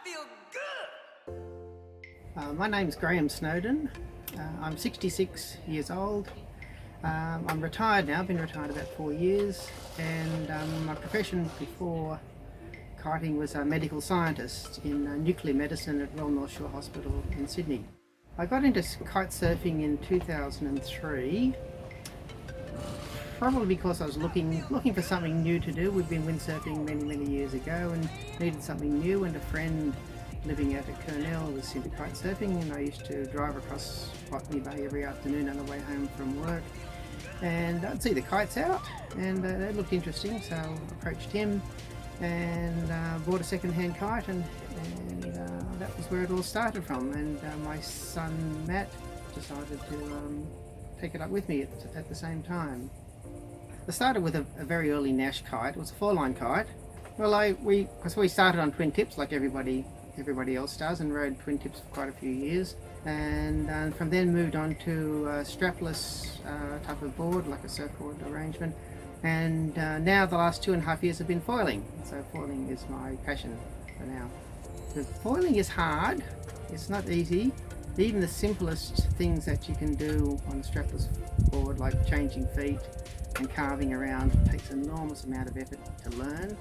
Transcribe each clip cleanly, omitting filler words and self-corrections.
feel good! My name's Graeme Snowdon. I'm 66 years old. I'm retired now, I've been retired about 4 years, and my profession before kiting was a medical scientist in nuclear medicine at Royal North Shore Hospital in Sydney. I got into kite surfing in 2003, probably because I was looking for something new to do. We'd been windsurfing many years ago and needed something new, and a friend living out at Kurnell was into kite surfing, and I used to drive across Botany Bay every afternoon on the way home from work, and I'd see the kites out, and they looked interesting, so I approached him and bought a second-hand kite, and that was where it all started from. And my son Matt decided to take it up with me at the same time. I started with a very early Nash kite. It was a 4-line kite. Well, because we started on twin tips like everybody else does, and rode twin tips for quite a few years, and from then moved on to a strapless type of board, like a surfboard arrangement, and now the last 2.5 years have been foiling. So foiling is my passion for now. The foiling is hard, it's not easy. Even the simplest things that you can do on a strapless board, like changing feet and carving around, takes an enormous amount of effort to learn.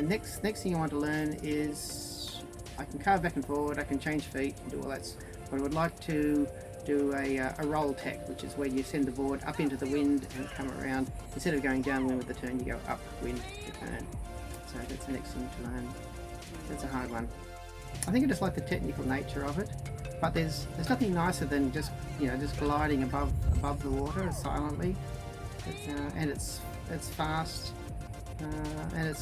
Next thing I want to learn is I can carve back and forward, I can change feet and do all that, but I would like to do a roll tack, which is where you send the board up into the wind and come around. Instead of going downwind with the turn, you go upwind to turn. So that's the next thing to learn. That's a hard one. I think I just like the technical nature of it, but there's nothing nicer than just gliding above the water silently. It's fast, and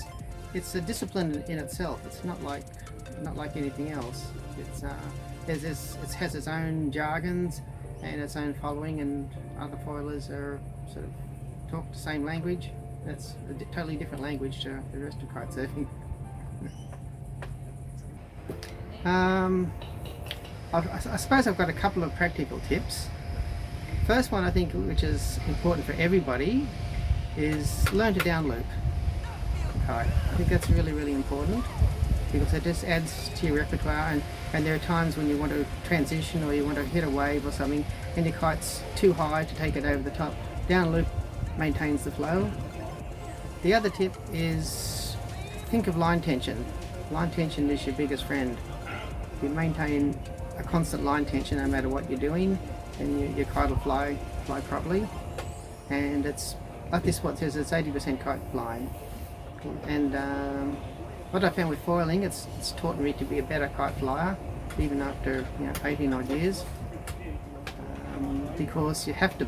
it's a discipline in itself. It's not like anything else. It has its own jargons and its own following, and other foilers are sort of talk the same language. It's a totally different language to the rest of kite surfing. I suppose I've got a couple of practical tips. First one, I think, which is important for everybody, is learn to downloop the kite. I think that's really important, because it just adds to your repertoire, and there are times when you want to transition or you want to hit a wave or something and your kite's too high to take it over the top. Downloop maintains the flow. The other tip is think of line tension. Line tension is your biggest friend. If you maintain a constant line tension no matter what you're doing, then your kite will fly properly. And it's like this spot says, it's 80% kite flying. And what I found with foiling, it's taught me to be a better kite flyer, even after 18 odd years, because you have to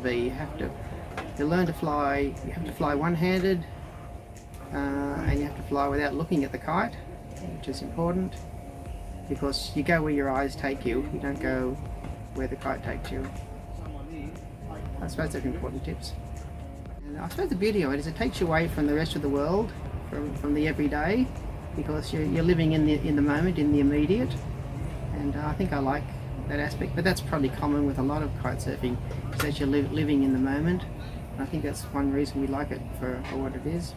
learn to fly. You have to fly one-handed, and you have to fly without looking at the kite, which is important, because you go where your eyes take you. You don't go where the kite takes you. I suppose those are important tips. And I suppose the beauty of it is it takes you away from the rest of the world, from the everyday, because you're living in the moment, in the immediate, and I think I like that aspect. But that's probably common with a lot of kite surfing, is that you're living in the moment. I think that's one reason we like it for what it is.